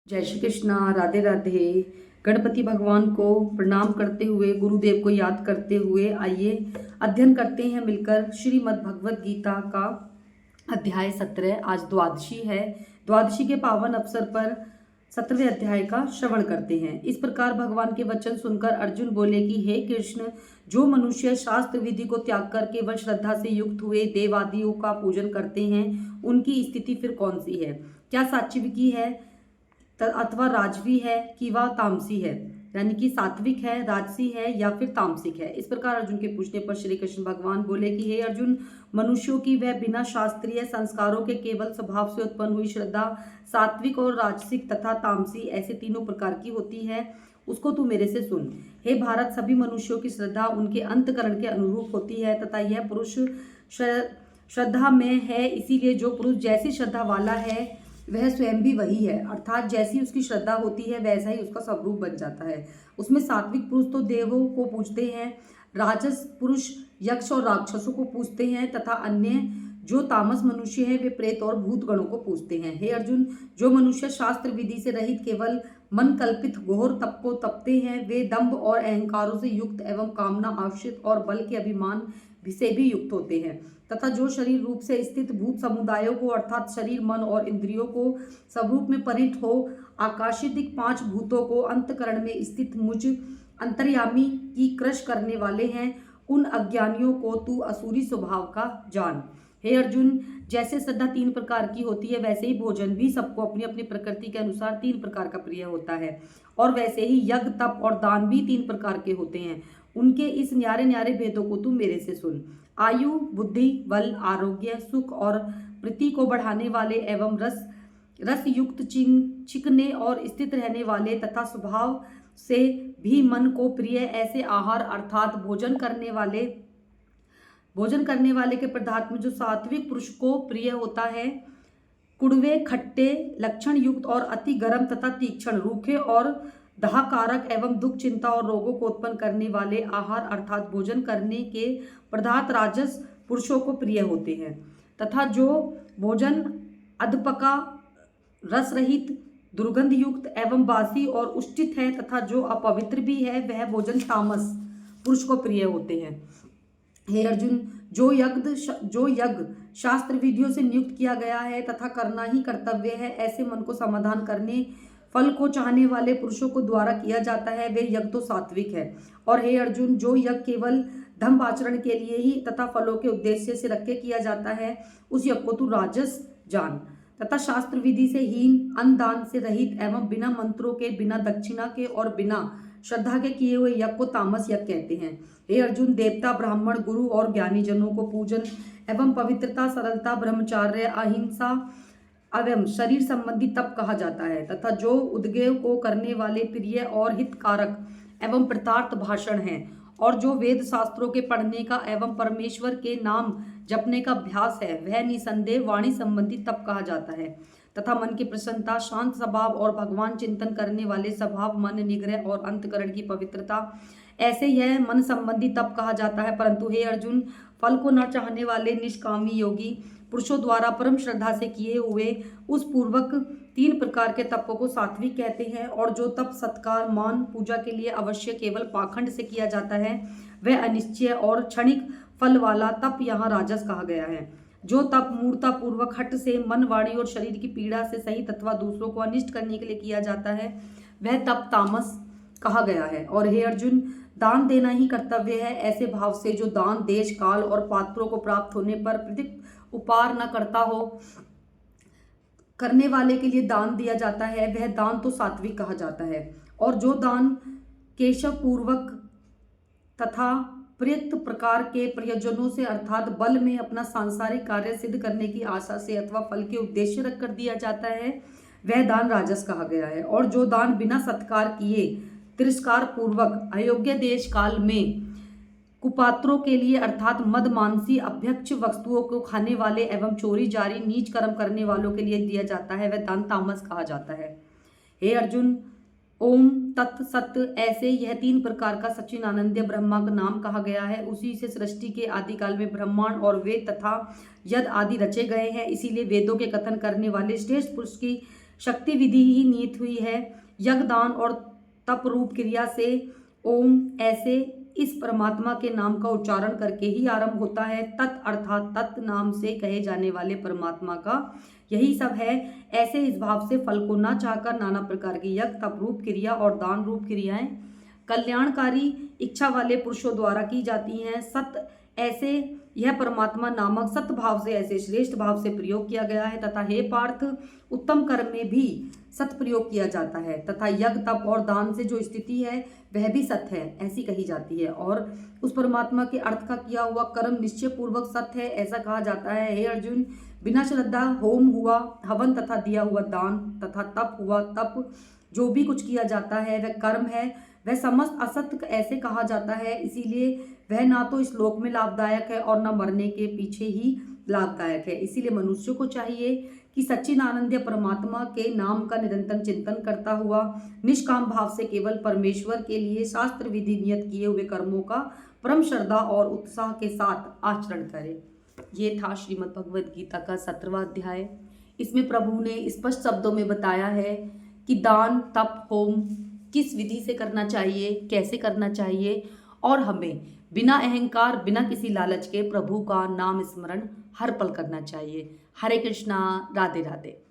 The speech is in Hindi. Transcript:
जय श्री कृष्णा। राधे राधे। गणपति भगवान को प्रणाम करते हुए, गुरुदेव को याद करते हुए आइए अध्ययन करते हैं मिलकर श्रीमद् भगवत गीता का अध्याय 17। आज द्वादशी है। द्वादशी के पावन अवसर पर 17वें अध्याय का श्रवण करते हैं। इस प्रकार भगवान के वचन सुनकर अर्जुन बोले कि हे कृष्ण, जो मनुष्य शास्त्र विधि को त्याग कर केवल श्रद्धा से युक्त हुए देवादियों का पूजन करते हैं, उनकी स्थिति फिर कौन सी है? क्या सात्विकी है अथवा राजवी है कि वह तामसी है? यानी कि सात्विक है, राजसी है या फिर तामसिक है? इस प्रकार अर्जुन के पूछने पर श्री कृष्ण भगवान बोले कि हे अर्जुन, मनुष्यों की वह बिना शास्त्रीय संस्कारों के केवल स्वभाव से उत्पन्न हुई श्रद्धा सात्विक और राजसिक तथा तामसी ऐसे तीनों प्रकार की होती है। उसको तू मेरे से सुन। हे भारत, सभी मनुष्यों की श्रद्धा उनके अंतकरण के अनुरूप होती है तथा यह पुरुष श्रद्धा में है। इसीलिए जो पुरुष जैसी श्रद्धा वाला है वह स्वयं भी वही है, अर्थात जैसी उसकी श्रद्धा होती है वैसा ही उसका स्वरूप बन जाता है। उसमें सात्विक पुरुष तो देवों को पूजते हैं, राजस पुरुष यक्ष और राक्षसों को पूजते हैं तथा अन्य जो तामस मनुष्य है वे प्रेत और भूत गणों को पूजते हैं। हे अर्जुन, जो मनुष्य शास्त्र विधि से रहित केवल मन कल्पित घोर तप को तपते हैं, वे दंभ और अहंकारों से युक्त एवं कामना आश्रित और बल के अभिमान से भी युक्त होते हैं तथा जो शरीर रूप से स्थित भूत समुदायों को अर्थात शरीर, मन और इंद्रियों को स्वरूप में परिणत हो आकाशिक 5 भूतों को अंतकरण में स्थित मुझ अंतर्यामी की क्रश करने वाले हैं, उन अज्ञानियों को तू असुरी स्वभाव का जान। हे अर्जुन, जैसे श्रद्धा 3 प्रकार की होती है वैसे ही भोजन भी सबको अपनी अपनी प्रकृति के अनुसार 3 प्रकार का प्रिय होता है, और वैसे ही यज्ञ, तप और दान भी 3 प्रकार के होते हैं। उनके इस न्यारे न्यारे भेदों को तू मेरे से सुन। आयु, बुद्धि, बल, आरोग्य, सुख और प्रीति को बढ़ाने वाले एवं रस युक्त चिकने और स्थित रहने वाले तथा स्वभाव से भी मन को प्रिय ऐसे आहार अर्थात भोजन करने वाले के पदार्थ में जो सात्विक पुरुष को प्रिय होता है, कुड़वे, खट्टे, लक्षण युक्त और अति गर्म तथा तीक्ष्ण, रूखे और दाहकारक एवं दुख, चिंता और रोगों को उत्पन्न करने वाले आहार अर्थात भोजन करने के पदार्थ राजस पुरुषों को प्रिय होते हैं तथा जो भोजन अधपका, रस रहित, दुर्गंध युक्त एवं बासी और उष्टित है तथा जो अपवित्र भी है वह भोजन तामस पुरुष को प्रिय होते हैं। हे अर्जुन, जो यज्ञ शास्त्र विधियों से नियुक्त किया गया है तथा करना ही कर्तव्य है, ऐसे मन को समाधान करने फल को चाहने वाले पुरुषों को द्वारा किया जाता है, वे यज्ञ तो सात्विक है। और हे अर्जुन, जो यज्ञ केवल धर्म आचरण के लिए ही तथा फलों के उद्देश्य से रख के किया जाता है, उस यज्ञ को तू राजस जान। तथा शास्त्र विधि से हीन, अन्नदान से रहित एवं बिना मंत्रों के, बिना दक्षिणा के और बिना श्रद्धा के किए हुए यज्ञ को तामस यज्ञ कहते हैं। हे अर्जुन, देवता, ब्राह्मण, गुरु और ज्ञानी जनों को पूजन एवं पवित्रता, सरलता, ब्रह्मचार्य, अहिंसा एवं शरीर संबंधी तप कहा जाता है तथा जो उद्योग को करने वाले प्रिय और हितकारक एवं प्रतार्थ भाषण हैं और जो वेद शास्त्रों के पढ़ने का एवं परमेश्वर के नाम जपने का अभ्यास है, वह निसंदेह वाणी संबंधी तप कहा जाता है तथा मन की प्रसन्नता, शांत स्वभाव और भगवान चिंतन करने वाले स्वभाव, मन निग्रह और अंतकरण की पवित्रता, ऐसे यह मन संबंधी तप कहा जाता है। परंतु हे अर्जुन, फल को न चाहने वाले निष्कामी योगी पुरुषों द्वारा परम श्रद्धा से किए हुए उस पूर्वक 3 प्रकार के तपों को सात्विक कहते हैं, और जो तप सत्कार, मान, पूजा के लिए अवश्य केवल पाखंड से किया जाता है वह अनिश्चय और क्षणिक फल वाला तप यहाँ राजस कहा गया है। जो तप मूर्ता पूर्वक हट से मन, वाणी और शरीर की पीड़ा से सहित अथवा दूसरों को अनिष्ट करने के लिए किया जाता है वह तप तामस कहा गया है। और हे अर्जुन, दान देना ही कर्तव्य है ऐसे भाव से जो दान देश, काल और पात्रों को प्राप्त होने पर प्रत्येक उपकार न करता हो, करने वाले के लिए दान दिया जाता है, वह दान तो सात्विक कहा जाता है। और जो दान केशव पूर्वक तथा प्रयुक्त प्रकार के प्रयोजनों से अर्थात बल में अपना सांसारिक कार्य सिद्ध करने की आशा से अथवा फल के उद्देश्य रखकर दिया जाता है वह दान राजस कहा गया है। और जो दान बिना सत्कार किए तिरस्कार पूर्वक अयोग्य देश काल में कुपात्रों के लिए अर्थात मद, मांसी, अभ्यक्ष वस्तुओं को खाने वाले एवं चोरी जारी नीच कर्म करने वालों के लिए दिया जाता है वह दान तामस कहा जाता है। हे अर्जुन, ओम तत् सत ऐसे यह 3 प्रकार का सचिन आनंद ब्रह्मा का नाम कहा गया है। उसी से सृष्टि के आदिकाल में ब्रह्मांड और वेद तथा यद आदि रचे गए हैं। इसीलिए वेदों के कथन करने वाले श्रेष्ठ पुरुष की शक्ति विधि ही निहित हुई है। यज्ञदान और तप रूप क्रिया से ओम ऐसे इस परमात्मा के नाम का उच्चारण करके ही आरंभ होता है। तत् अर्थात तत् नाम से कहे जाने वाले परमात्मा का यही सब है। ऐसे इस भाव से फल को न चाहकर नाना प्रकार की यज्ञ, तप रूप क्रिया और दान रूप क्रियाएं कल्याणकारी इच्छा वाले पुरुषों द्वारा की जाती हैं। सत ऐसे यह परमात्मा नामक सत भाव से ऐसे श्रेष्ठ भाव से प्रयोग किया गया है तथा हे पार्थ उत्तम कर्म में भी सत प्रयोग किया जाता है तथा यज्ञ, तप और दान से जो स्थिति है वह भी सत्य है ऐसी कही जाती है। और उस परमात्मा के अर्थ का किया हुआ कर्म निश्चय पूर्वक सत्य है ऐसा कहा जाता है। हे अर्जुन, बिना श्रद्धा होम हुआ हवन तथा दिया हुआ दान तथा तप हुआ तप, जो भी कुछ किया जाता है वह कर्म है, वह समस्त असत्य ऐसे कहा जाता है। इसीलिए वह ना तो इस लोक में लाभदायक है और न मरने के पीछे ही लाभदायक है। इसीलिए मनुष्य को चाहिए कि सच्चिदानंद परमात्मा के नाम का निरंतर चिंतन करता हुआ निष्काम भाव से केवल परमेश्वर के लिए शास्त्र विधि नियत किए हुए कर्मों का परम श्रद्धा और उत्साह के साथ आचरण करे। ये था श्रीमद् भगवद गीता का 17वां अध्याय। इसमें प्रभु ने स्पष्ट शब्दों में बताया है कि दान, तप, होम किस विधि से करना चाहिए, कैसे करना चाहिए और हमें बिना अहंकार, बिना किसी लालच के प्रभु का नाम स्मरण हर पल करना चाहिए। हरे कृष्णा, राधे राधे।